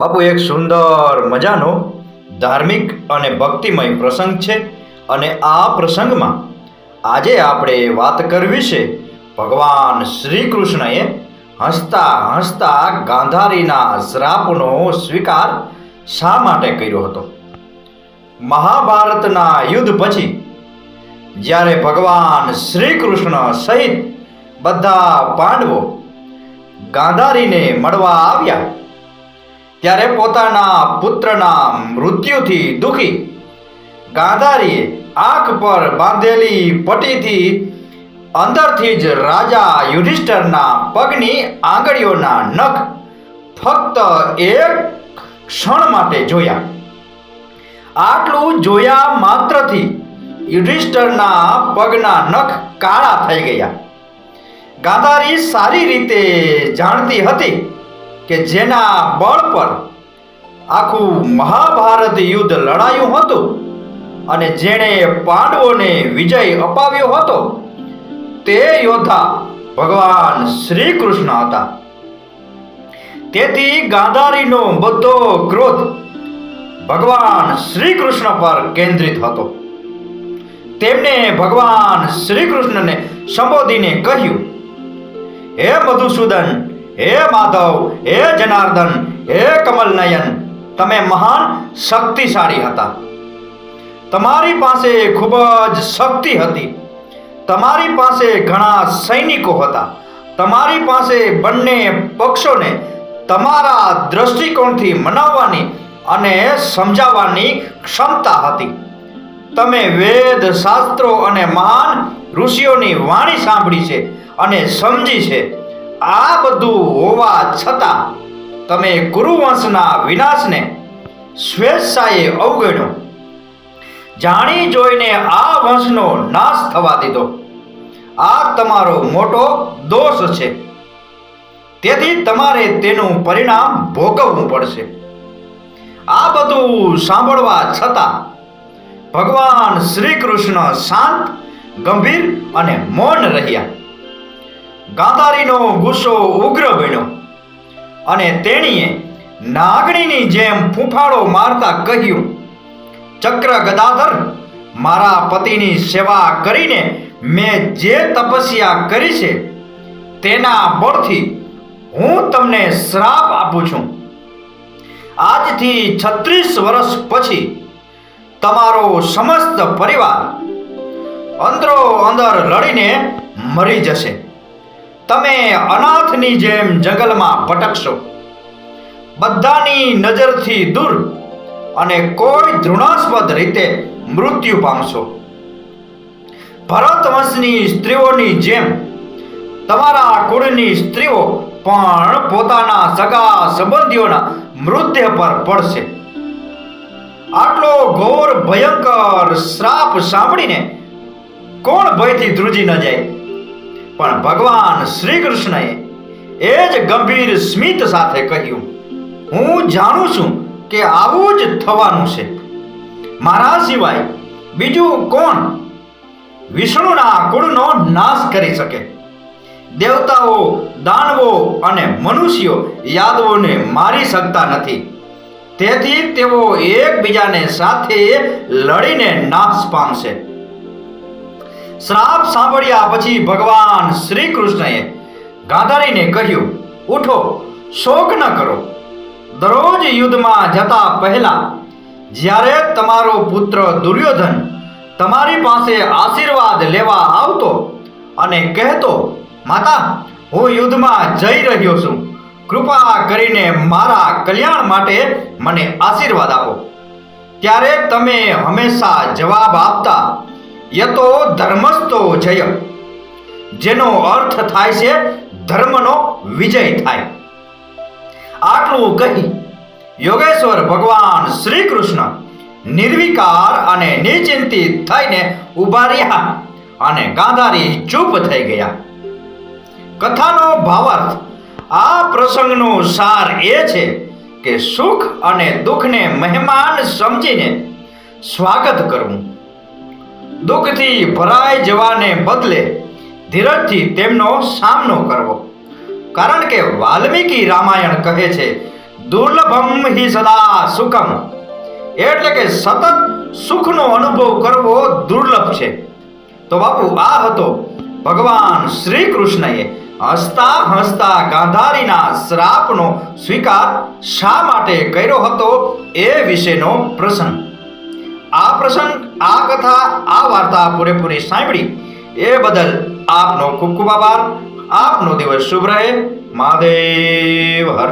બાપુ, એક સુંદર મજાનો ધાર્મિક અને ભક્તિમય પ્રસંગ છે અને આ પ્રસંગમાં આજે આપણે વાત કરવી છે ભગવાન શ્રી કૃષ્ણએ હસતા હસતા ગાંધારીના શ્રાપનો સ્વીકાર શા માટે કર્યો હતો. મહાભારતના યુદ્ધ પછી જ્યારે ભગવાન શ્રી કૃષ્ણ સહિત બધા પાંડવો ગાંધારીને મળવા આવ્યા ત્યારે પોતાના પુત્રના મૃત્યુથી દુઃખી ગાંધારીએ આંખ પર બાંધેલી પટ્ટીથી અંદરથી જ રાજા યુધિષ્ઠરના પગની આંગળીઓના નખ ફક્ત એક ક્ષણ માટે જોયા. આટલું જોયા માત્રથી યુધિષ્ઠરના પગના નખ કાળા થઈ ગયા. ગાંધારી સારી રીતે જાણતી હતી કે જેના બળ પર આખું મહાભારત યુદ્ધ લડાયું હતું અને જેણે પાંડવોને વિજય અપાવ્યો હતો તે યોદ્ધા ભગવાન શ્રી કૃષ્ણ હતા. તેથી ગાંધારીનો બધો ક્રોધ ભગવાન શ્રી કૃષ્ણ પર કેન્દ્રિત હતો. તેમણે ભગવાન શ્રી કૃષ્ણને સંબોધીને કહ્યું, હે મધુસૂદન, હે માધવ, હે જનાર્દન, હે કમલનયન, તમે મહાન શક્તિશાળી હતા. તમારી પાસે ખૂબ જ શક્તિ હતી. તમારી પાસે ઘણા સૈનિકો હતા. તમારી પાસે બંને પક્ષોને તમારા દ્રષ્ટિકોણથી મનાવવાની અને સમજાવવાની ક્ષમતા હતી. તમે વેદ, શાસ્ત્રો અને મહાન ઋષિઓની વાણી સાંભળી છે અને સમજી છે. આ બધું હોવા છતાં તમે કુરુવંશના વિનાશને સ્વેચ્છાએ અવગણ્યો. જાણી જોઈને આ વંશનો નાશ થવા દીધો. આ તમારો મોટો દોષ છે. તેથી તમારે તેનું પરિણામ ભોગવવું પડશે. આ બધું સાંભળવા છતાં ભગવાન શ્રી કૃષ્ણ શાંત, ગંભીર અને મૌન રહ્યા. ગાંધારીનો ગુસ્સો ઉગ્ર બન્યો અને તેણીએ નાગણીની જેમ ફૂંફાડો મારતા કહ્યું, ચક્ર ગદાધર, મારા પતિની સેવા કરીને મેં જે તપસ્યા કરી છે તેના બળથી હું તમને શ્રાપ આપું છું. આજથી 36 વર્ષ પછી તમારો સમસ્ત પરિવાર અંદરો અંદર લડીને મરી જશે. તમે અનાથની જેમ જંગલમાં ભટકશો, બધાની નજરથી દૂર અને કોઈ ઘૃણાસ્પદ રીતે મૃત્યુ પામશો. ભરત વંશની સ્ત્રીઓની જેમ તમારા કુળની સ્ત્રીઓ પણ પોતાના સગા સંબંધીઓના મૃત્યુ પર પડશે. આટલો ઘોર ભયંકર શ્રાપ સાંભળીને કોણ ભયથી ધ્રુજી ન જાય? પણ ભગવાન શ્રી કૃષ્ણએ એ જ ગંભીર સ્મિત સાથે કહ્યું, હું જાણું છું કે આવું જ થવાનું છે. મારા સિવાય બીજું કોણ વિષ્ણુના કુળનો નાશ કરી શકે? દેવતાઓ, દાનવો અને મનુષ્યો યાદવોને મારી શકતા નથી. તેથી તેઓ એકબીજાને સાથે લડીને નાશ પામશે. શ્રાપ સાંભળ્યા પછી ભગવાન શ્રી કૃષ્ણએ ગાંધારીને કહ્યું, ઉઠો, શોક ન કરો. દરરોજ યુદ્ધમાં જતા પહેલા જ્યારે તમારો પુત્ર દુર્યોધન તમારી પાસે આશીર્વાદ લેવા આવતો અને કહેતો, માતા, હું યુદ્ધમાં જઈ રહ્યો છું, કૃપા કરીને મારા કલ્યાણ માટે મને આશીર્વાદ આપો, ત્યારે તમે હંમેશા જવાબ આપતા, યતો ધર્મસ્તો જય, જેનો અર્થ થાય છે ધર્મનો વિજય થાય. આટલું કહી યોગેશ્વર ભગવાન શ્રી કૃષ્ણ નિર્વિકાર અને નિશ્ચિંતિત થઈને ઊભા રહ્યા અને ગાંધારી ચૂપ થઈ ગયા. કથાનો ભાવાર્થ, આ પ્રસંગનો સાર એ છે કે સુખ અને દુઃખને મહેમાન સમજીને સ્વાગત કરવું. દુઃખથી ભરાઈ જવાને બદલે ધીરજથી તેમનો સામનો કરવો. કારણ કે વાલ્મીકી રામાયણ કહે છે, દુર્લભમ હિ સદા સુખમ, એટલે કે સતત સુખનો અનુભવ કરવો દુર્લભ છે. તો બાપુ આ હતો ભગવાન શ્રી કૃષ્ણએ હસતા હસતા ગાંધારીના શ્રાપનો સ્વીકાર શા માટે કર્યો હતો એ વિશેનો પ્રસંગ. આ પ્રસંગ, આ કથા, આ વાર્તા પૂરેપૂરી સાંભળી એ બદલ આપનો ખૂબ ખૂબ આભાર. આપનો દિવસ શુભ રહે. મહાદેવ હર.